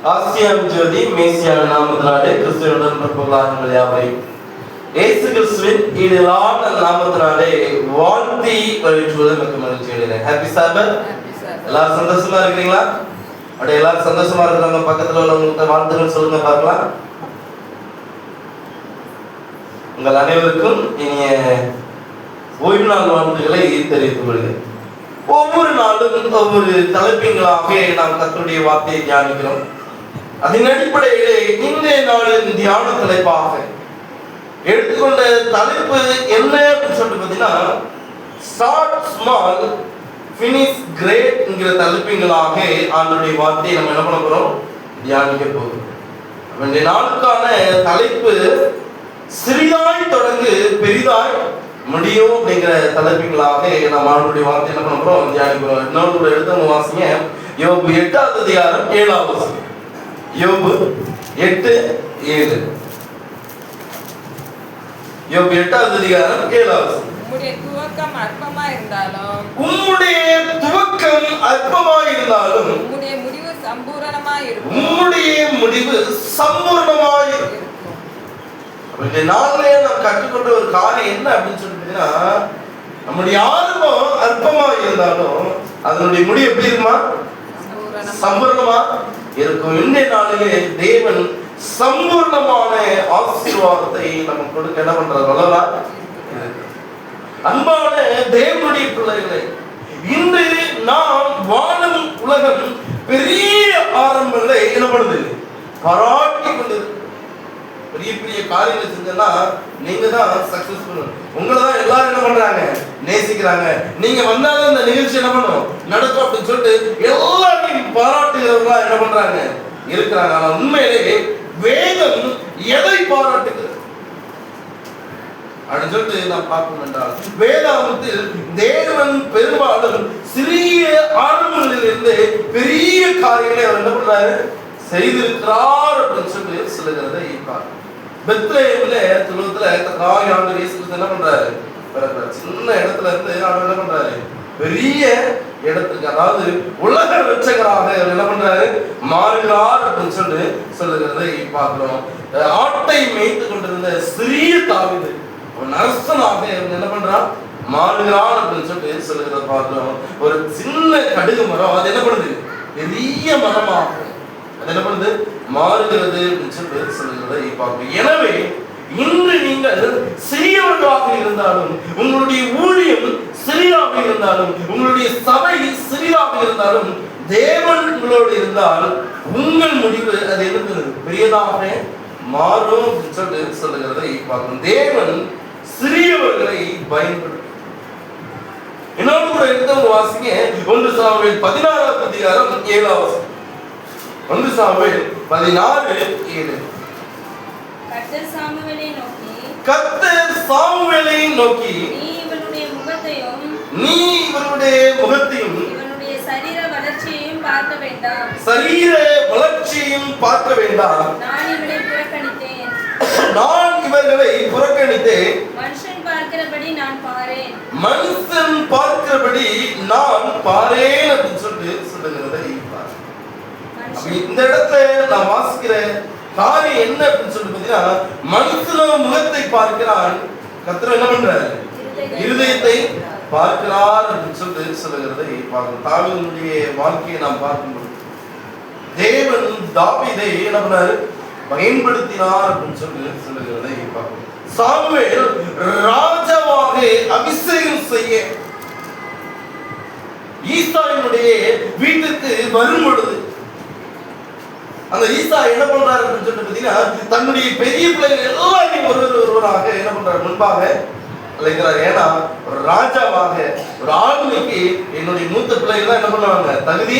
ஆசியாவின் ஜோதி மேசியாவின் நாமத்தினாலே கிறிஸ்துவுடன் பிறப்புகளாக யாவரையும் இயேசு கிறிஸ்துவின் ஈடிலான நாமத்தினாலே வாழ்த்தி வரவேற்றுவது மிக்க மகிழ்ச்சி அடைகிறேன். ஹாப்பி சாபத். எல்லாரும் சந்தோஷமா இருக்கிறீங்களா? அப்படியே எல்லாரும் சந்தோஷமா இருக்கிறவங்க பக்கத்துல உள்ளவங்களுக்கு வாழ்த்துக்கள் சொல்லுங்க பார்க்கலாம். உங்கள் அனைவருக்கும் இனிய ஓய்வு நாள் வாழ்த்துக்களை தெரிவித்துக் கொள்கிறேன். ஒவ்வொரு நாளும் ஒவ்வொரு தலைப்பின்களாக நாம் கர்த்தருடைய வார்த்தையை தியானிக்கிறோம். அதன் அடிப்படையிலே இன்றைய நாளின் தியான தலைப்பாக எடுத்துக்கொண்ட தலைப்பு என்ன அப்படின்னு சொல்லிட்டு பார்த்தீங்கன்னா, ஸ்டார்ட் ஸ்மால் ஃபினிஷ் கிரேட் என்கிற தலைப்பின்களாக ஆண்டவருடைய வார்த்தையை நம்ம என்ன பண்ண போறோம், தியானிக்க போகிறோம். இன்றைய நாளுக்கான தலைப்பு சிறிதாய் தொடங்கு பெரிதாய் முடியும் அப்படிங்கிற தலைப்புகளாக நம்ம ஆண்டவருடைய வார்த்தை என்ன பண்ண போறோம், தியானிக்கிறோம். இன்னொரு எழுத்தவங்க வாசிங்க, யோபு 8வது அதிகாரம் 7வது வசனம். யோபு 8:7. யோபு 8வது அதிகாரம் 7வது வசனம். உம்முடைய துவக்கம் அற்பமாய் இருந்தாலும் உம்முடைய முடிவு சம்பூரணமாய் இருக்கும். உம்முடைய முடிவு சம்பூரணமாய் இருக்கும். இந்த நாளிலே நாம் கற்றுக்கொண்ட ஒரு காரியம் என்ன அப்படின்னு சொல்லிட்டீங்கன்னா, நம்முடைய ஆரம்பம் அற்பமா இருந்தாலும் அதனுடைய முடிவு எப்படி இருக்குமா, சம்பூர்ணமா இருக்கும். இன்றைய நாளிலே தேவன் சம்பூர்ணமான ஆசீர்வாதத்தை நமக்கு கொடுக்க என்ன பண்றாரு, வல்லவரா. அன்பான தேவனுடைய பிள்ளைகளை, இன்று நாம் வாழும் உலகம் பெரிய ஆரம்பங்களை என்ன பண்ணுது, பாராட்டி கொண்டு பெரிய பெரிய காரியங்கள் செஞ்சா நீங்க தான் சக்சஸ்ஃபுல். உங்களை தான் எல்லாரும் என்ன பண்றாங்க, நேசிக்கிறாங்க. நீங்க வந்தாலும் இந்த நிகழ்ச்சி என்ன பண்ணும், நடக்கும் அப்படின்னு சொல்லிட்டு எல்லாரையும் பாராட்டுகிறவங்களா என்ன பண்றாங்க, இருக்கிறாங்க. ஆனா உண்மையிலே வேதம் எதை பாராட்டுகிறது அப்படின்னு சொல்லிட்டு நாம் பார்க்கணும் என்றால், வேதாகமத்தில் தேவன் பெரும்பாலும் சிறிய ஆரம்பங்களிலிருந்து பெரிய காரியங்களை அவர் என்ன பண்றாரு, செய்திருக்கிறார் அப்படின்னு சொல்லி சொல்லுகிறதை பார்க்கணும். பெத்லகேமில துலகத்துல கர்த்தராகிய ஆண்டவர் இயேசு கிறிஸ்து என்ன பண்றாரு, சின்ன இடத்துல இருந்து அவர் என்ன பண்றாரு, பெரிய இடத்துக்கு, அதாவது உலக ரட்சகராக அவர் என்ன பண்றாரு, மாறுகிறார் அப்படின்னு சொல்லி சொல்லுகிறதை பார்க்கிறோம். ஆட்டை மேய்த்து கொண்டிருந்த சிறிய தாவீது அவன் அரசனாக என்ன பண்றான், மாறுகிறான் அப்படின்னு சொல்லி சொல்லுகிறத பார்க்கிறோம். ஒரு சின்ன கடுகு மரம் அது என்ன பண்ணுது, பெரிய மரமாக என்ன பண்ணுது, மாறுகிறது அப்படின்னு சொல்லி சொல்லுகிறதை பார்க்கிறோம். எனவே இன்று நீங்கள் சிறியவர்களாக இருந்தாலும், உங்களுடைய ஊழியம் சிறியதாக இருந்தாலும், உங்களுடைய சபை சிறியதாக இருந்தாலும், தேவன் உங்களோடு இருந்தால் உங்கள் முடிவு அது என்ன பெரியதாக மாறும் அப்படின்னு சொல்லி சொல்லுகிறதை பார்க்கிறோம். தேவன் சிறியவர்களை பயன்படுத்தும். இன்னொரு கூட எடுத்தவங்க வாசிங்க, 1 சாமுவேல் 16வது அதிகாரம் 7வது வசனம். 1 சாமுவேல் 16:7. கர்த்தர் சாமுவேலை நோக்கி நீ இவனுடைய முகத்தையும் இவனுடைய சரீர வளர்ச்சியையும் பார்க்க வேண்டாம். நான் இவர்களை புறக்கணித்தேன். மனுஷன் பார்க்கிறபடி நான் பாரேன் அப்படின்னு சொல்லுகிறதை இந்த இடத்துல நான் வாசிக்கிற காரியம் என்ன அப்படின்னு சொல்லிட்டு பார்த்தீங்கன்னா, மனுஷனோ முகத்தை பார்க்கிறான், கர்த்தர் என்ன பண்றாரு, இருதயத்தை பார்க்கிறார் அப்படின்னு சொல்லிட்டு சொல்லுகிறதை பார்க்கணும். தாவீதுடைய வாழ்க்கையை நாம் பார்க்கும்போது தேவன் தாவீதை என்ன பண்ணாரு, பயன்படுத்தினார் அப்படின்னு சொல்லி சொல்லுகிறதை பார்க்கணும். சாமுவேல் ராஜாவாக அபிஷேகம் செய்ய ஈசாயினுடைய வீட்டுக்கு வரும் பொழுது அந்த ஈசா என்ன பண்றாரு அப்படின்னு சொல்லிட்டு பார்த்தீங்கன்னா, தன்னுடைய பெரிய பிள்ளைகள் எல்லாரையும் ஒருவராக என்ன பண்றாரு, முன்பாக அழைக்கிறார். ஏன்னா ஒரு ராஜாவாக ஒரு ஆளுமைக்கு என்னுடைய மூத்த பிள்ளைகள் தான் என்ன பண்ணுவாங்க, தகுதி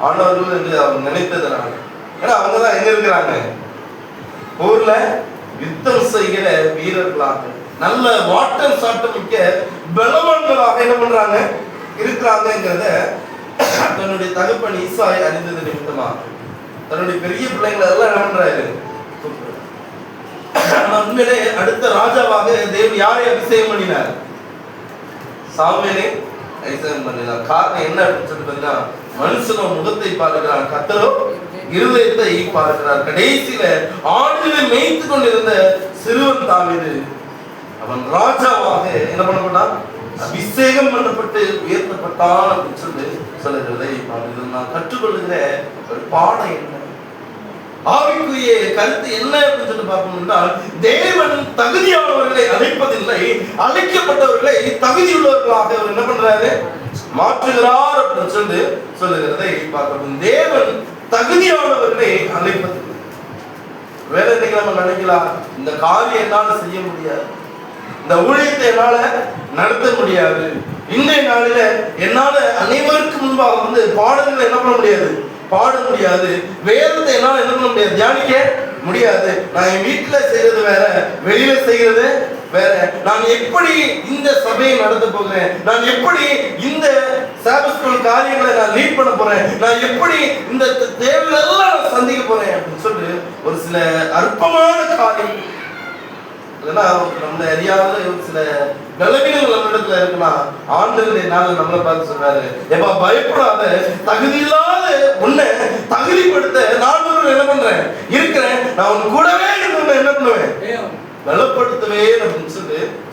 ஆனவர்கள் என்று அவர் நினைத்ததுனால. ஏன்னா அவங்க தான் எங்க இருக்கிறாங்க, ஊர்ல யுத்தம் செய்கிற வீரர்களாக, நல்ல வாட்டம் சாட்டம் மிக்க பலவான்களாக என்ன பண்றாங்க, இருக்கிறாங்கிறத தன்னுடைய தகப்பன் ஈசாய் அறிந்தது நிமித்தமாக தன்னுடைய பெரிய பிள்ளைங்களை எல்லாம் என்ன பண்றாரு. உண்மையிலே அடுத்த ராஜாவாக தேவன் யாரை அபிஷேகம் பண்ணினார், சாமுவேலை அபிஷேகம் பண்ணினார். காரணம் என்ன அப்படின்னு சொல்லிட்டு மனுஷனோ முகத்தை பார்க்கிறான், கர்த்தரோ இருதயத்தை பார்க்கிறார். கடைசியில ஆடுகளை மேய்த்து கொண்டிருந்த சிறுவன் தாவீது அவன் ராஜாவாக என்ன பண்ணப்பட்டான்? அபிஷேகம் பண்ணப்பட்டு உயர்த்தப்பட்டான் அப்படின்னு சொல்லுகிறதை நான் கற்றுக்கொள்ளுகிற ஒரு பாடம் என்ன, ஆவிக்குரிய கருத்து என்ன அப்படின்னு சொல்லி பார்க்கணும்னா, தேவன் தகுதியானவர்களை அழைப்பதில்லை, அழைக்கப்பட்டவர்களை தகுதியுள்ளவர்களாக அவர் என்ன பண்றாரு? மாற்றுகிறார் அப்படின்னு சொல்லுகிறதை பார்க்கணும். தேவன் தகுதியானவர்களை அழைப்பதில்லை. வேற இன்னைக்கு நம்ம நினைக்கலாம், இந்த காரியம் என்னால செய்ய முடியாது, இந்த ஊழியத்தை என்னால நடத்த முடியாது, இன்றைய நாளில என்னால அனைவருக்கு முன்பாக பாடல்களை என்ன பண்ண முடியாது, பாட முடியாது, வேதத்தை என்னால என்ன பண்ண முடியாது, தியானிக்க முடியாது, நான் என் வீட்டுல செய்யறது வேற, வெளியில செய்யறது வேற, நான் எப்படி இந்த சபையை நடத்த போகிறேன், நான் எப்படி இந்த சாபஸ்கூல் காரியங்களை நான் லீட் பண்ண போறேன், நான் எப்படி இந்த தேவைகள் எல்லாம் சந்திக்க போறேன் அப்படின்னு சொல்லிட்டு ஒரு சில அற்பமான காரியம் நம்மளை அறியாத ஒரு சில நிலைமைகள் நம்மிடத்துல இருக்குன்னா, ஆண்டுகளுடைய நாள் நம்மளை பார்த்து சொல்றாரு, எப்பா பயப்படாத, தகுதி இல்லாத உன்னை தகுதிப்படுத்த நான் என்ன பண்றேன் இருக்கிறேன், நான் உன் கூடவே இருந்து என்ன பண்ணுவேன், பலப்படுத்தவே அப்படின்னு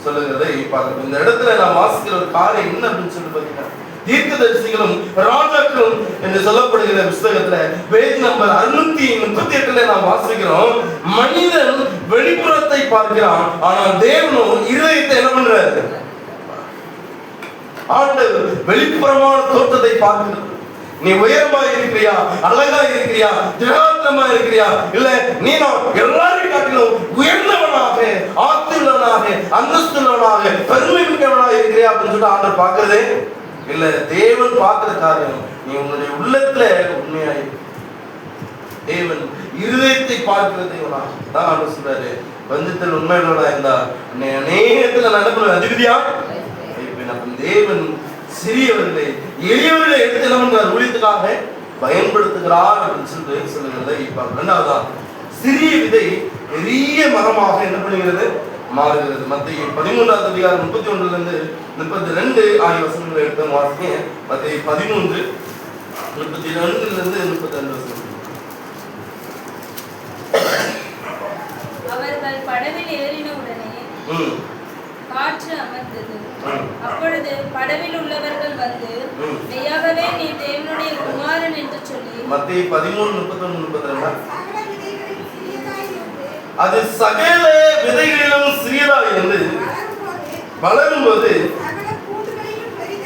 சொல்லுகிறதை பார்க்கணும். இந்த இடத்துல நான் வாசிக்கிற ஒரு காரியம் என்ன அப்படின்னு சொல்லி பாத்தீங்கன்னா, தீர்க்கதரிசிகளும் ராஜாக்களும் என்று சொல்லப்படுகிற புத்தகத்துல பேஜ் நம்பர் 638 நாம் வாசிக்கிறோம், மனிதன் வெளிப்புறத்தை பார்க்கிறான், ஆனால் தேவனும் இருதயத்தை என்ன பண்றாரு? ஆண்டவர் வெளிப்புறமான தோற்றத்தை பார்க்கிறார். நீ உயரமா இருக்கிறியா, அழகா இருக்கிறியா, திராட்சமா இருக்கிறியா, இல்ல நீ எல்லாரையும் காட்டிலும் உயர்ந்தவனாக, ஆத்துள்ளவனாக, அந்தஸ்துள்ளவனாக, பெருமை மிக்கவனாக இருக்கிறியா அப்படின்னு சொல்லிட்டு ஆண்டவர் பார்க்கிறதே இல்ல. தேவன் பார்க்கிற காரியம் நீ உன்னுடைய உள்ளத்துல உண்மையாய், தேவன் இருதயத்தை பார்க்கிற தேவனா தான் ஆண்டவர் சொல்றாரு, பஞ்சத்தில் உண்மையோட இருந்தா அநேகத்துல நடக்கிற அதிபதியா தேவன் சிறியவர்களை எளியவர்களை எடுத்து என்ன பண்றார்? ஊழியத்துக்காக பயன்படுத்துகிறார் அப்படின்னு சொல்லுகிறதை பார்க்க. ரெண்டாவதான், சிறிய விதை பெரிய மரமாக என்ன பண்ணுகிறது? மாறுகிறது. மத்திய 13வது அதிகாரம் 31 32 ஆகிய வசனங்களை எடுத்து வாசிங்க. மத்திய 13 32 32 வசனம். அவர்கள் படவில் ஏறின உடனே காற்று அமர்ந்தது. அப்பொழுது படவில் உள்ளவர்கள் வந்து, மெய்யாகவே நீ தேவனுடைய குமாரன் என்று சொல்லி, மத்திய 13 31 32 அது சகல விதைகளிலும் சிறியதாக இருந்து வளரும்போது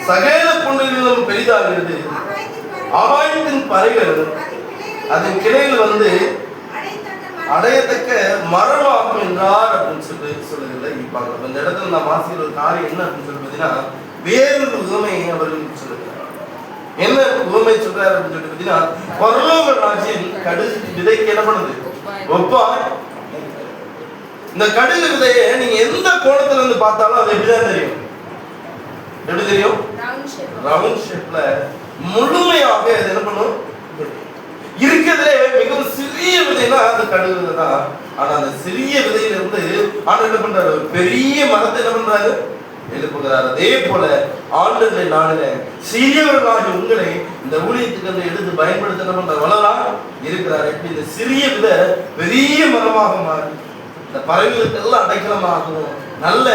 சகல புண்ணிலும் பெரிதாகிறது, ஆகாயத்தின் பறவைகள் அதன் கிளையில் வந்து அடையத்தக்க மரமாகும் என்றார் அப்படின்னு சொல்லுகிறத பார்க்கலாம். இந்த இடத்துல நான் வாசிக்கிற ஒரு காரியம் என்ன அப்படின்னு சொல்லி பார்த்தீங்கன்னா, வேறொரு உவமையை அவர்கள் சொல்லுகிறார். என்ன உவமை சொல்றாரு அப்படின்னு சொல்லி பார்த்தீங்கன்னா, பரலோக ராஜ்யம் கடுகு விதைக்கு என்ன பண்ணுது? ஒப்பா. இந்த கடுகு விதையை நீங்க எந்த கோணத்துல இருந்து பார்த்தாலும் அது எப்படிதான் தெரியும்? எப்படி தெரியும்? ரவுண்ட் ஷேப்ல முழுமையாக அது என்ன பண்ணும்? இருக்கிறதுல மிகவும் சிறிய விதைனா அது கடுகு விதை தான். ஆனா அந்த சிறிய விதையில இருந்து ஆண்டவர் என்ன பண்றாரு? பெரிய மரத்தை என்ன பண்றாரு? எழுப்புகிறார். அதே போல ஆண்டவருடைய நாளில சிறியவர்களாகிய உங்களை இந்த ஊழியத்துக்கு எடுத்து பயன்படுத்த என்ன பண்றாரு? வளரா இருக்கிறார். எப்படி இந்த சிறிய விதை பெரிய மரமாக மாறி இந்த பறவைகளுக்கு எல்லாம் அடைக்கலமாகவும் நல்ல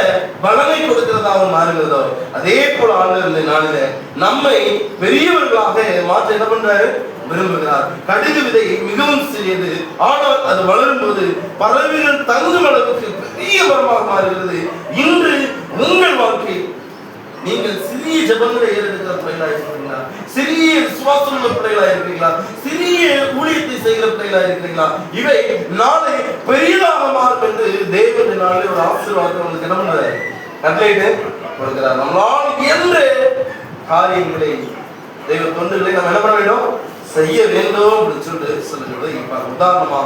பலனை கொடுக்கிறதாகவும் மாறுகிறதோ, அதே போல ஆண்டவருடைய நாளில நம்மை பெரியவர்களாக மாற்ற என்ன பண்றாரு? விரும்புகிறார். கடுகு விதை மிகவும் சிறியது, ஆனால் அது வளரும் போது பறவைகள் தங்கும் அளவுக்கு பெரிய மரமாக மாறுகிறது. இன்று உங்கள் வாழ்க்கை நீங்கள் சிறிய ஜபங்களை ஏறெடுக்கிற பிள்ளைகளா இருக்கிறீங்களா? சிறிய விசுவாசம் உள்ள பிள்ளைகளா இருக்கிறீங்களா? சிறிய ஊழியத்தை செய்கிற பிள்ளைகளா இருக்கிறீங்களா? இவை நாளை பெரியதாக மாறும் என்று தேவனுடைய நாளில் ஒரு ஆசீர்வாதத்தை உங்களுக்கு என்ன பண்றாரு? கட்டளையிட்டு கொடுக்கிறார். நம்மளால் என்ற காரியங்களை தெய்வ தொண்டுகளை நம்ம என்ன பண்ண வேண்டும்? செய்ய வேண்டும் அப்படின்னு சொல்லுகிறது. உதாரணமா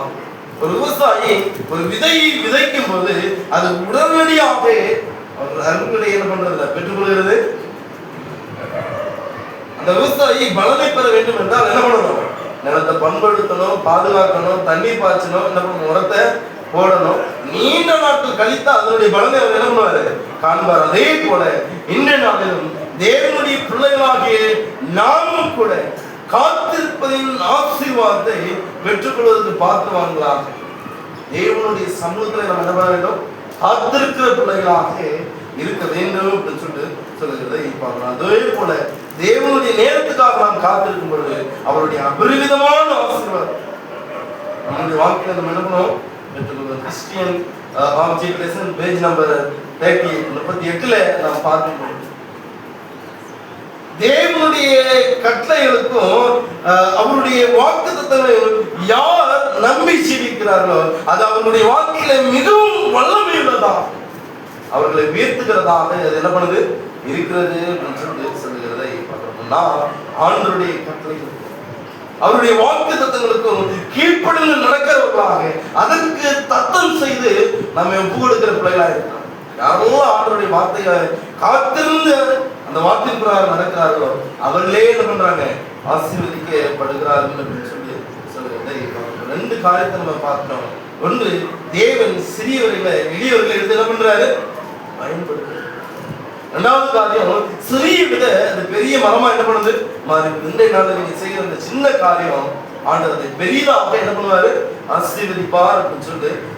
ஒரு விவசாயி ஒரு விதையை விதைக்கும் போது அது உடனடியாக அருள்களை என்ன பண்றது? பெற்றுக்கொள்கிறது. அந்த விவசாயி பலனை பெற வேண்டும் என்றால் என்ன பண்ணணும்? நிலத்தை பண்படுத்தணும், பாதுகாக்கணும், தண்ணீர் பாய்ச்சணும், என்ன பண்ணணும்? உரத்தை போடணும். நீண்ட நாட்கள் கழித்து அதனுடைய பலனை அவர் என்ன பண்ணுவாரு? காண்பார். அதே போல இன்றைய நாளிலும் தேவனுடைய பிள்ளைகளாகிய நாமும் கூட காத்திருப்பதின் ஆசீர்வாதத்தை பெற்றுக்கொள்வதற்கு பாத்திரவான்களாக தேவனுடைய சமூகத்தில் நம்ம என்ன பண்ண வேண்டும்? காத்திருக்கிற பிள்ளைகளாக இருக்க வேண்டும் அப்படின்னு சொல்லுகிறதை பார்க்கலாம். அதே போல தேவனுடைய நேரத்துக்காக நாம் காத்திருக்கும் பொழுது அவருடைய அபரிவிதமான ஆசீர்வாதம் நம்முடைய வாழ்க்கையில நம்ம என்ன பண்ணுவோம் பெற்றுக்கொள்வோம். Christian object lesson page number 38 நாம் பார்க்கும் தேவனுடைய கட்டளைகளுக்கும் அவருடைய வாக்குத்தத்தங்களையும் யார் நம்பி ஜீவிக்கிறார்களோ அது அவர்களுடைய வாழ்க்கையில மிகவும் வல்லமை உள்ளதா அவர்களை உயர்த்துகிறதாக அது என்ன பண்ணுது இருக்கிறது அப்படின்னு சொல்லுகிறதை பார்க்கணும்னா ஆண்டவருடைய கட்டளைகளுக்கும் அவருடைய வாக்குத்தத்தங்களுக்கும் கீழ்ப்படிந்து நடக்கிறவர்களாக அதற்கு தத்தம் செய்து நம்ம ஒப்பு கொடுக்கிற பிள்ளைகளா இருக்கிறாங்க. யாரெல்லாம் ஆண்டவருடைய வார்த்தைகளை காத்திருந்து அந்த வார்த்தை பிரகாரம் நடக்கிறார்களோ அவர்களே என்ன பண்றாங்க? ஆசீர்வதிக்கப்படுகிறார்கள் அப்படின்னு சொல்லுகிறதை 2 காரியத்தை நம்ம பார்க்கிறோம். ஒன்று, தேவன் சிறியவர்களை எளியவர்களை எடுத்து என்ன பண்றாரு? பயன்படுத்துறாரு. 2வது காரியம், சிறிய விட அது பெரிய மரமா என்ன பண்ணுது? மாறி. இன்றைய நாளில் நீங்க செய்கிற அந்த சின்ன காரியம் ஆண்டவரை பெரியதாக என்ன பண்ணுவாரு? ஆசீர்வதிப்பார் அப்படின்னு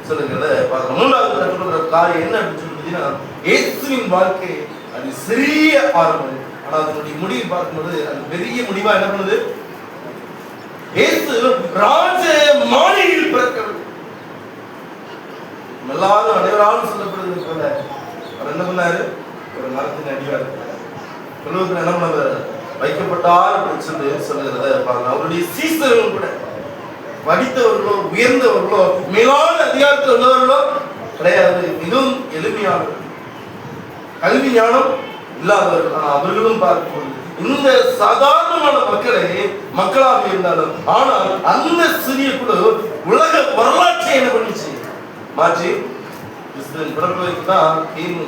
சொல்லுகிறத பார்க்கணும். 3வது கற்றுக்கொள்கிற காரியம் என்ன அப்படின்னு சொல்லிட்டீங்கன்னா, இயேசுவின் வாழ்க்கை அது சிறிய ஆரம்பம், ஆனா அதனுடைய முடிவு பார்க்கும்போது அது பெரிய முடிவா என்ன பண்ணுது? இயேசு ராஜ மாளிகையில் பிறக்கவில்லை. எல்லாரும் அனைவராலும் சொல்லப்படுவது போல அவர் என்ன பண்ணாரு? ஒரு மரத்தின் அடிவார் தொழுவத்தில் என்ன பண்ணாரு? வைக்கப்பட்டார் அப்படின்னு சொல்லுகிறத பாருங்க. அவருடைய சீசர்கள் கூட படித்தவர்களோ உயர்ந்தவர்களோ மேலான அதிகாரத்தில் உள்ளவர்களோ கிடையாது. மிகவும் எளிமையானவர்கள், கல்வி ஞானம் இல்லாதவர்கள். ஆனால் அவர்களும் பார்க்கும்போது இந்த சாதாரணமான மக்களாக இருந்தாலும் ஆனால் அந்த சிறிய குழு உலக வரலாற்றை என்ன பண்ணிச்சு? மாற்றி கிறிஸ்துவின் பிறப்புக்கு தான்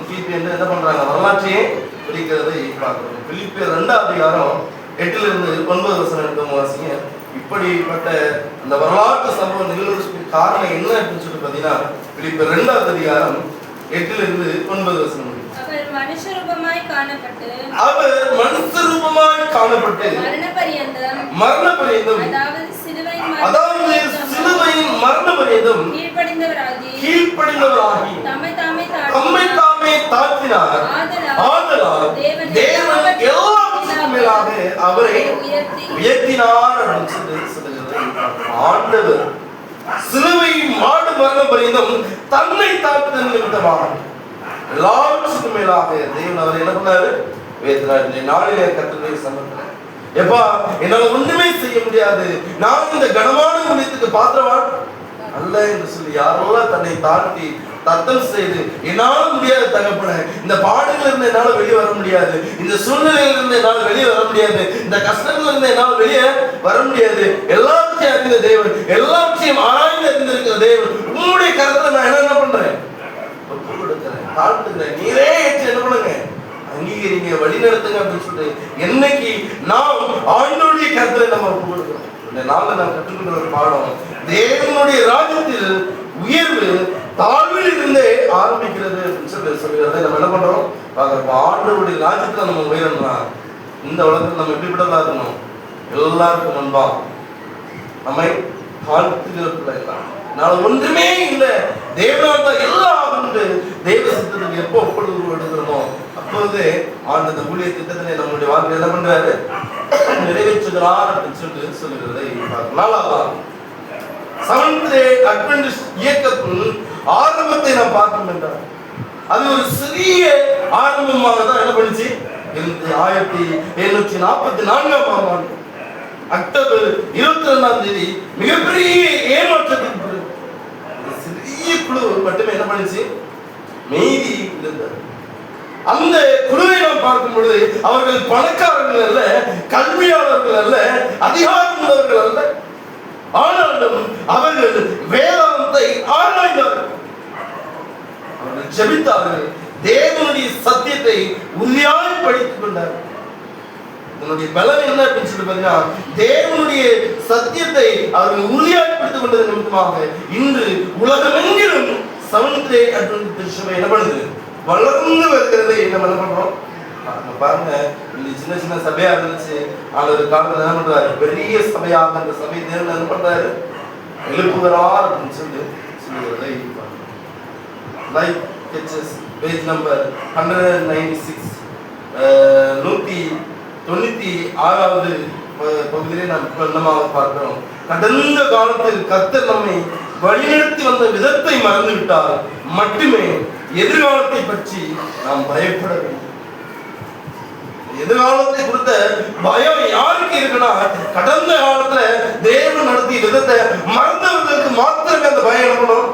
கிபி என்ன பண்றாங்க? வரலாற்றையே பிடிக்கிறதை பார்க்கிறோம். பிலிப்பியர் 2வது அதிகாரம் 8-9 வாசிங்க. இப்படிப்பட்ட அந்த வரலாற்று சம்பவம் நிகழ்வதற்கு காரணம் என்ன அப்படின்னு பார்த்தீங்கன்னா, பிலிப்பியர் 2வது அதிகாரம் 8-9 அவர் மனுஷ ரூபமாய் காணப்பட்டு மரண பரியந்தம் அதாவது சிலுவையின் மரண பரியந்தம் கீழ்ப்படிந்தவராகி தம்மை தாமே தாழ்த்தினார். ஆதலால் தேவன் எல்லாவற்றுக்கும் மேலாக அவரை உயர்த்தினார் அப்படின்னு சொல்லுகிறது. ஆண்டவர் சிலுவை மாடு மரண பரியந்தம் தன்னை தாழ்த்தின நிமித்தமாக எல்லாவற்றுக்கும் மேலாக தேவன் அவர் என்ன பண்ணாரு? உயர்த்தினார். நாளிலே கர்த்தரை சமர்ப்பிக்கிறேன். எப்பா, என்னால ஒண்ணுமே செய்ய முடியாது, நான் இந்த கனமான ஊழியத்துக்கு பாத்திரவான் அல்ல என்று சொல்லி யாரெல்லாம் தன்னை தாழ்த்தி தத்தம் செய்து என்னால முடியாது தகப்பன, இந்த பாடுகள் இருந்து என்னால வெளியே வர முடியாது, இந்த சூழ்நிலையில இருந்து என்னால வெளியே வர முடியாது, இந்த கஷ்டங்கள்ல இருந்து என்னால வெளியே வர முடியாது, எல்லாத்தையும் அறிந்த தேவன், எல்லாத்தையும் ஆராய்ந்து அறிந்திருக்கிற தேவன், உங்களுடைய கருத்தை நான் என்ன பண்றேன்? ஒப்பு கொடுக்கிறேன், தாழ்த்துக்கிறேன். நீரே ஏற்று என்ன பண்ணுங்க? அங்கீகரிங்க, வழி நடத்துங்க அப்படின்னு சொல்லிட்டு என்னைக்கு நாம் ஆண்டவருடைய கருத்தை நம்ம ஒப்பு கொடுக்கிறோம். இந்த நாள்ல நாம் கற்றுக்கொண்ட ஒரு பாடம், தேவனுடைய ராஜ்யத்தில் உயர்வு தாழ்வில் இருந்தே ஆரம்பிக்கிறது அப்படின்னு சொல்லுகிறதை நம்ம என்ன பண்றோம்? ஆண்டவருடைய ராஜ்யத்துல நம்ம உயரணும்னா இந்த உலகத்தில் நம்ம எப்படிப்பட்டதா இருக்கணும்? எல்லாருக்கும் முன்பா நம்மை தாழ்த்துகிற பிள்ளைகளா, நான் ஒன்றுமே இல்லை, தேவனால் தான் எல்லாம் உண்டு, தெய்வ சித்தத்துக்கு எப்போ ஒப்புதல் எடுக்கிறோமோ அப்போது ஆண்டு ஊழிய திட்டத்தினை நம்மளுடைய வாழ்க்கை என்ன பண்றாரு? நிறைவேற்றுகிறார் அப்படின்னு சொல்லுகிறதை பார்க்கலாம். செவன்த் டே அட்வென்டிஸ்ட் இயக்கத்தின் ஆரம்பத்தை நாம் பார்த்தோம் என்றால் அது ஒரு சிறிய ஆரம்பமாக தான் என்ன பண்ணுச்சு? 1744ஆம் ஆண்டு அக்டோபர் 22ஆம் தேதி மிகப்பெரிய ஏமாற்றத்தின் பிறகு சிறிய குழு மட்டுமே என்ன பண்ணுச்சு? மீதி இருந்தது. அந்த குழுவை நாம் பார்க்கும் பொழுது அவர்கள் பணக்காரர்கள் அல்ல, கல்வியாளர்கள் அல்ல, அதிகாரம் உள்ளவர்கள் அல்ல, ஆனாலும் அவர்கள் வேதாந்தத்தை ஆராய்ந்தார்கள், அவர்கள் ஜெபித்தார்கள், தேவனுடைய சத்தியத்தை உறுதியாக படித்துக் கொண்டார்கள். இதனுடைய பலன் என்ன அப்படின்னு சொல்லி பாத்தீங்கன்னா, தேவனுடைய சத்தியத்தை அவர்கள் உறுதியாக பிடித்துக் கொண்டது நிமித்தமாக இன்று உலகமெங்கிலும் செவன்த் டே அட்வென்டிஸ்ட் சபை என்ன பண்ணுது? வளர்ந்து வருகிறதை நம்ம என்ன பண்றோம்? பாருங்க, இந்த சின்ன சின்ன சபையா இருந்துச்சு. ஒரு காலத்துல என்ன பண்றாரு, பெரிய சபையாக அந்த சபை தேவன் என்ன பண்றாரு, எழுப்புகிறார் அப்படின்னு சொல்லி சொல்லுகிறதை லைக் பேஜ் நம்பர் 196 196வது பகுதியிலே நாம் பிரபலமாக பார்க்கிறோம். கடந்த காலத்தில் கர்த்தர் நம்மை வழிநடத்தி வந்த விதத்தை மறந்துவிட்டால் மட்டுமே எதிர்காலத்தை பற்றி நாம் பயப்பட வேண்டும். எதிர்காலத்தை குறித்த பயம் யாருக்கு இருக்குன்னா, கடந்த காலத்துல தேவன் நடத்திய விதத்தை மறந்தவர்களுக்கு மாத்திரமே அந்த பயம் இருக்கணும்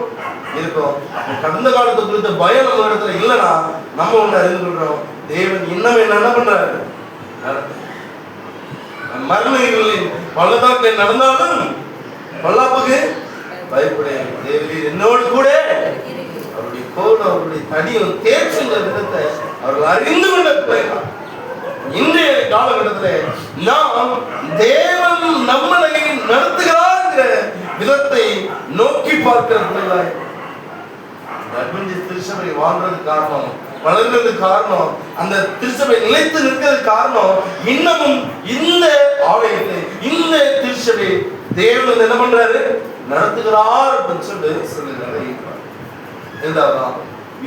இருக்கும். கடந்த காலத்தை குறித்த பயம் நம்ம இடத்துல இல்லைன்னா நம்ம ஒன்று அறிந்து கொள்றோம், தேவன் இன்னும் என்ன பண்றாரு. மரணங்களின் பள்ளத்தாக்கில் நடந்தாலும் பல்லாப்புக்கு பயப்படையாது. தேவரீர் என்னோடு கூட அவருடைய கோடு அவருடைய தடியும் தேர்ச்சுன்ற விதத்தை அவர்கள் அறிந்து கொண்ட பிள்ளைகள். இன்றைய காலகட்டத்தில் நாம் தேவன் நம்மளை நடத்துகிறார் விதத்தை நோக்கி பார்க்கிற பிள்ளைகளாய் திருச்சபை வாழ்றது காரணம், வளர்ந்தது காரணம், அந்த திருச்சபை நிலைத்து நிற்கிறது காரணம். இன்னமும் இந்த ஆலயத்தை, இந்த திருச்சபை தேவன் என்ன பண்றாரு, நடத்துகிறார் அப்படின்னு சொல்லி சொல்லுகிறாரு. இதுதான்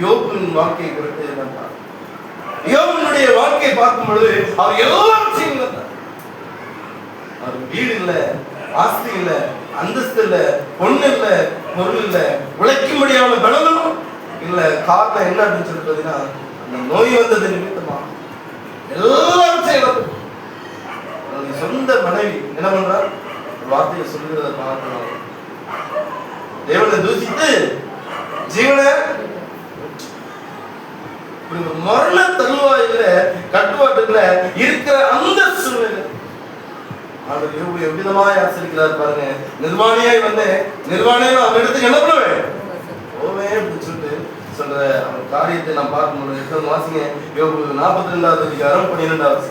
யோபின் வாழ்க்கையை குறித்து என்னன்னா, யோபினுடைய வாழ்க்கையை பார்க்கும் பொழுது அவர் எல்லாம் செய்யல. அவர் வீடு இல்ல, ஆஸ்தி இல்ல, அந்தஸ்து இல்ல, பொண்ணு இல்ல, பொருள் இல்ல, உழைக்கும்படியான பலனும் இல்ல. காரணம் என்ன அப்படின்னு சொல்லி பார்த்தீங்கன்னா, அந்த நோய் வந்தது நிமித்தமா எல்லாம் செய்யறது. சொந்த மனைவி என்ன பண்றா, வார்த்தையை சொல்லுகிறத பார்க்கணும். தேவனை தூசித்து ஜீவனை மரண தருவாயில கட்டுப்பாட்டுல இருக்கிற அந்த சூழ்நிலை அவர் எவ்விதமாய் ஆசிரிக்கிறார் பாருங்க. நிர்வாணியாய் வந்து நிர்வாணியம் அவன் இடத்துக்கு என்ன பண்ணுவேன் போவேன் அப்படின்னு சொல்லிட்டு சொல்ற அவர் காரியத்தை நாம் பார்க்கணும். எத்தனை வாசிங்க, யோபு 42வது அதிகாரம் 12வது.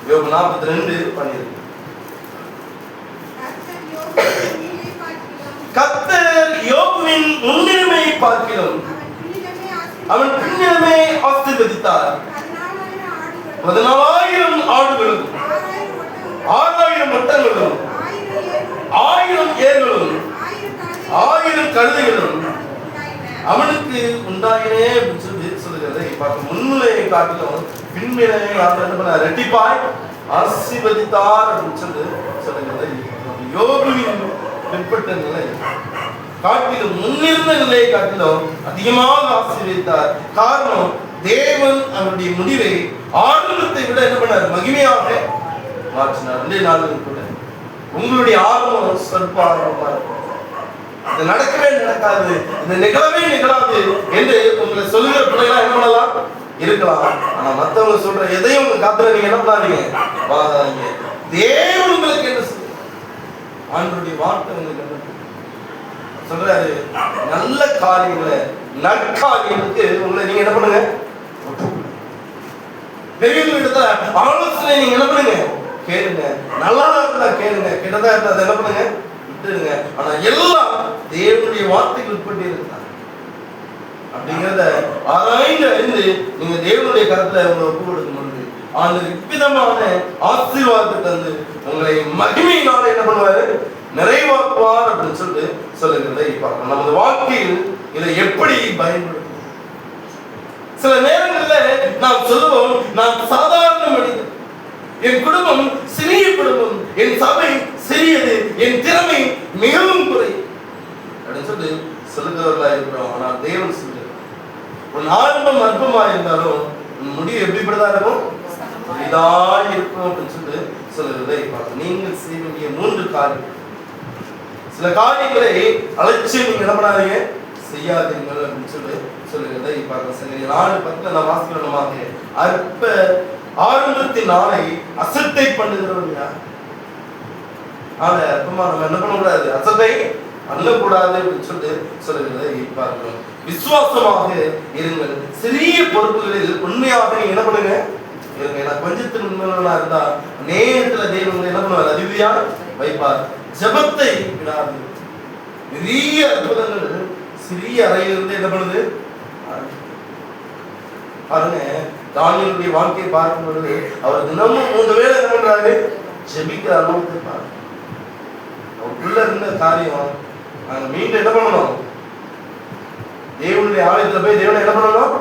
யோபு 42:12. கர்த்தர் யோபுவின் முன்னிலைமையை பார்க்கிறோம், அவன் பின்னிலைமை ஆசீர்வதித்தார். 14,000 ஆடுகளும் 6,000 ஒட்டங்களும் 1000 ஏர்களும் 1000 கழுதைகளும் அவனுக்கு உண்டாயினே அப்படின்னு சொல்லி சொல்லுகிறதை பார்க்க. முன்னிலையை காட்டிலும் பின்னிலையை ரெட்டிப்பாய் ஆசீர்வதித்தார் அப்படின்னு சொல்லி சொல்லுகிறதை. யோபுவின் பிற்பட்ட நிலை காட்டிலும் முன்னிருந்த நிலையை காட்டிலும் அதிகமாக ஆசீர்வதித்தார். காரணம், தேவன் அவருடைய முடிவை ஆரம்பத்தை விட என்ன பண்ணார், மகிமையாக மாற்றினார். 2 நாளுக்கு கூட உங்களுடைய ஆர்வம் சொற்ப ஆர்வமா இருக்கும். இது நடக்கவே நடக்காது, இது நிகழவே நிகழாது என்று உங்களை சொல்லுகிற பிள்ளைகளா என்ன பண்ணலாம் இருக்கலாம். ஆனா மத்தவங்க சொல்ற எதையும் உங்க காத்துல நீங்க என்ன பண்ணாதீங்க, வாதாதீங்க. தேவன் உங்களுக்கு என்ன சொல்ற, ஆண்டவருடைய வார்த்தை உங்களுக்கு என்ன சொல்றாரு, நல்ல காரியங்களை நற்காரியங்களுக்கு உங்களை நீங்க என்ன பண்ணுங்க, பெரியவங்க இடத்துல ஆலோசனை நீங்க என்ன பண்ணுங்க கேளுங்க. நல்லா இருந்தா கேளுங்க, கெட்டதா இருந்தா என்ன பண்ணுங்க விட்டுருங்க. ஆனா எல்லாம் தேவனுடைய வார்த்தைக்கு உட்பட்டு இருக்கிறாங்க அப்படிங்கிறத ஆராய்ந்து அறிந்து நீங்க தேவனுடைய கருத்துல உங்களை ஒப்பு கொடுக்கும் பொழுது ஆண்டு இவ்விதமான ஆசீர்வாதத்தை தந்து உங்களை மகிமையினால என்ன பண்ணுவாரு, நிறைவாக்குவார் அப்படின்னு சொல்லிட்டு சொல்லுகிறதை பார்க்கணும். நமது வாழ்க்கையில் இதை எப்படி பயன்படுத்தும்? சில நேரங்களில் நாம் சொல்லுவோம், நான் சாதாரண மனிதன், என் குடும்பம் சிறிய குடும்பம், என் சபை சிறியது, என் திறமை மிகவும் குறை அப்படின்னு சொல்லி சொல்லுகிறவர்களா இருக்கிறோம். ஆனால் தேவன் சொல்லுகிறார், உன் ஆரம்பம் அற்பமா இருந்தாலும் உன் முடிவு எப்படிப்பட்டதா இருக்கும், இதாய் இருக்கும் அப்படின்னு சொல்லி சொல்லுகிறதை பார்க்கணும். நீங்கள் செய்ய வேண்டிய 3 காரியங்கள். சில காரியங்களை அலட்சியம் நீங்க என்ன பண்ணாதீங்க, செய்யாதீர்கள் அப்படின்னு சொல்லி சொல்லுகிறதை பார்க்க. சரி, 4:10 நான் வாசிக்கிறோமாக, அற்ப ஆரம்பத்தின் நாளை அசட்டை பண்ணுகிறவங்க. அற்பமா நம்ம என்ன பண்ணக்கூடாது, அசட்டை பண்ணக்கூடாது அப்படின்னு சொல்லிட்டு சொல்லுகிறதை பார்க்கிறோம். விசுவாசமாக இருங்கள், சிறிய பொறுப்புகளில் உண்மையாக நீங்க என்ன பண்ணுங்க இருங்க. ஏன்னா கொஞ்சத்தில் உண்மையா இருந்தா நேரத்துல தேவன் என்ன பண்ணுவார், அதிபதியா வைப்பார். ஜபத்தை விடாது. பெரிய அற்புதங்கள் சிறிய அறையிலிருந்து என்ன பண்ணுது பாருங்க. தானியேலுடைய வாழ்க்கையை பார்க்கும் பொழுது அவர் தினமும் 3 வேளை என்ன பண்றாரு? ஜெபிக்கிற அனுபவத்தை பார்க்க. அவருக்குள்ள இருந்த காரியம் நாங்க மீண்டும் என்ன பண்ணணும்? தேவனுடைய ஆலயத்துல போய் தேவனை என்ன பண்ணணும்?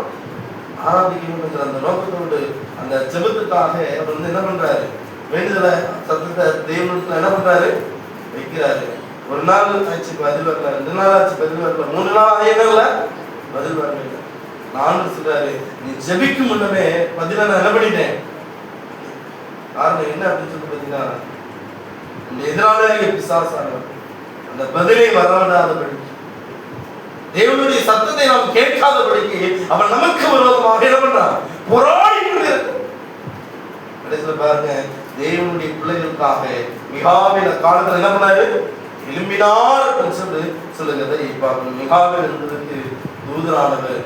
ஆராதிக்கணுங்கிற அந்த நோக்கத்தோடு அந்த ஜெபத்துக்காக அவர் வந்து என்ன பண்றாரு? வேண்டுதல சத்தத்தை தேவனுக்கு என்ன பண்றாரு? வைக்கிறாரு. ஒரு நாள் ஆச்சு பதில் வரல, 2 நாள் ஆச்சு பதில் வரல, 3 நாள் ஆயிடல பதில் வரல. நான் சொல்றாரு, நீ ஜெபிக்கும் முன்னமே பதில நான் என்ன பண்ணிட்டேன். காரணம் என்ன அப்படின்னு சொல்லி பார்த்தீங்கன்னா, இந்த எதிராளிய பிசாசானவர் அந்த பதிலை வரவிடாதபடி, தேவனுடைய சத்தத்தை நாம் கேட்காதபடிக்கு அவன் நமக்கு விரோதமாக என்ன பண்றான்? போராடி கொண்டிருக்கிறான். கடைசியில் பாருங்க, தேவனுடைய பிள்ளைகளுக்காக மிகாவில காலத்துல என்ன பண்ணாரு? எழும்பினார் அப்படின்னு சொல்லி சொல்லுகிறதை பார்க்கணும். மிகாவில் என்பதற்கு தூதரானவர்,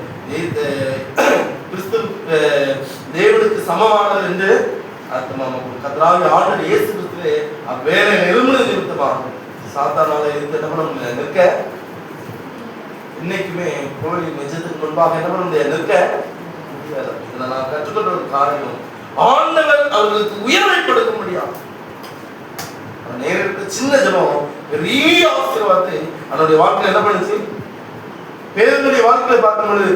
கிறிஸ்து தேவனுக்கு சமமானவர் என்று அர்த்தமாகும். கர்த்தராகிய ஆண்டவர் இயேசு கிறிஸ்துவே அவ்வேளை எழும்புவது நிமித்தமாக சாத்தானால இருந்து என்ன பண்ண முடியாது, நிற்க இன்னைக்குமே கோழி நிஜத்துக்கு முன்பாக என்ன பண்ண முடியாது, நிற்க முடியாது. இதில் நான் கற்றுக்கொண்ட ஒரு காரியம், ஆண்டவர் அவர்களுக்கு உயர்வை கொடுக்க முடியாது. நேரிட்ட சின்ன ஜபம் பெரிய ஆசீர்வாதத்தை அவனுடைய வாழ்க்கையில் என்ன பண்ணுச்சு? பேருடைய வாழ்க்கையை பார்க்கும் பொழுது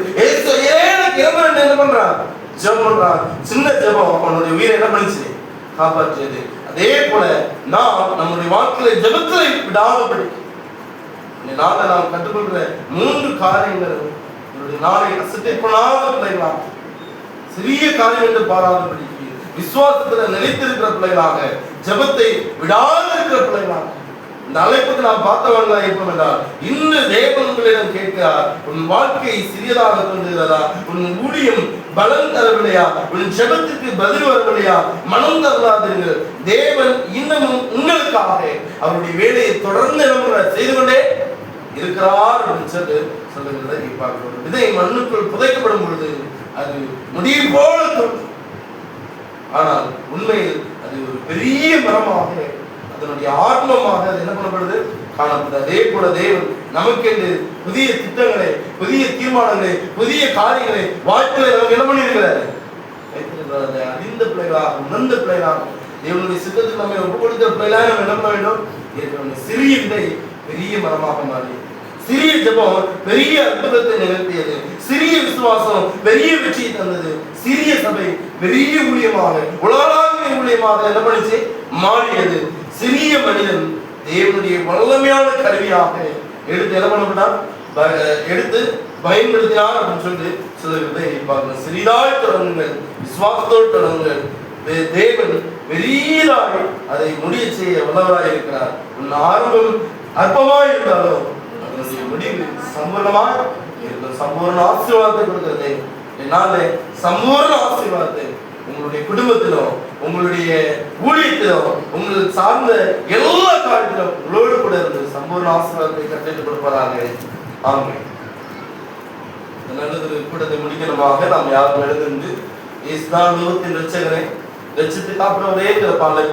என்ன பண்றான்? ஜெபம் பண்றான். சின்ன ஜெபம் அவனுடைய உயிரை என்ன பண்ணுச்சு? காப்பாற்றியது. அதே போல நாம் நம்முடைய வாழ்க்கையில ஜெபத்தை விடாதபடி இந்த நாளை நாம் கற்றுக்கொள்கிற 3 காரியங்கள் என்னுடைய நாளை அசட்டை பண்ணாத பிள்ளைகளாக, சிறிய காரியம் என்று பாராதபடி விசுவாசத்துல நிலைத்திருக்கிற பிள்ளைகளாக, ஜெபத்தை விடாது இருக்கிற பிள்ளைகளாக, இந்த அழைப்புக்கு நாம் பார்த்தவர்களா இருப்போம் என்றால், இன்று தேவன் உங்களிடம் கேட்கிறார், உன் வாழ்க்கை சிறியதாக தோன்றுகிறதா? உன் ஊழியம் பலன் தரவில்லையா? உன் ஜெபத்துக்கு பதில் வரவில்லையா? மனம் தரலாதீர்கள். தேவன் இன்னமும் உங்களுக்காக அவருடைய வேலையை தொடர்ந்து செய்து கொண்டே இருக்கிறார் அப்படின்னு சொல்லுகிறதை பார்க்கிறோம். விதை மண்ணுக்குள் புதைக்கப்படும் பொழுது அது முடிவு போல தோன்றும். ஆனால் உண்மையில் அது ஒரு பெரிய மரமாக, அதனுடைய ஆத்மமாக அது என்ன பண்ணப்படுது? காணப்படுது. அதே போல தேவன் நமக்கென்று புதிய திட்டங்களை, புதிய தீர்மானங்களை, புதிய காரியங்களை வாழ்க்கையை நமக்கு என்ன பண்ணியிருக்கிறாரு? வைத்திருக்கிறார். அறிந்த பிள்ளைகளாக, உணர்ந்த பிள்ளைகளாக, தேவனுடைய சித்தத்துக்கு நம்ம ஒப்புக் கொடுக்கிற பிள்ளைகளாக நம்ம என்ன பண்ண வேண்டும்? சிறிய விதை பெரிய மரமாக மாறி, சிறிய ஜெபம் பெரிய அற்புதத்தை நிகழ்த்தியது, சிறிய விசுவாசம் பெரிய வெற்றியை தந்தது, சிறிய சபை பெரிய ஊழியமாக, உலகளாவிய ஊழியமாக என்ன பண்ணிச்சு? மாறியது. சிறிய மனிதன் தேவனுடைய வல்லமையான கருவியாக எடுத்து என்ன பண்ணப்பட்டான்? எடுத்து பயன்படுத்தினார் அப்படின்னு சொல்லிட்டு சொல்லுகிறதை பார்க்கணும். சிறிதாய் தொடங்குங்கள், விசுவாசத்தோடு தொடங்குங்கள். தேவன் பெரியதாய் அதை முடிய செய்ய வல்லவராய் இருக்கிறார். உன் ஆரம்பம் அற்பமாய் இருந்தாலும் அதனுடைய முடிவு சம்பூர்ணமாக இருக்கும். சம்பூர்ண ஆசீர்வாதத்தை கொடுக்கிறது. என்னாலே சம்பூர்ண ஆசீர்வாதத்தை உங்களுடைய குடும்பத்திலும், உங்களுடைய ஊழியத்திலும், உங்களுக்கு சார்ந்த எல்லா காரியத்திலும் உங்களோடு கூட இருந்து சம்பூர்ண ஆசீர்வாதத்தை கட்டிட்டு கொடுப்பாராங்க. ஆமென். நல்லது கூட்டத்தை முடிக்கணுமாக நாம் யாரும் எழுந்து இயேசுதான் லோகத்தின் இரட்சகரை, இரட்சித்து காப்புறவரே பாலை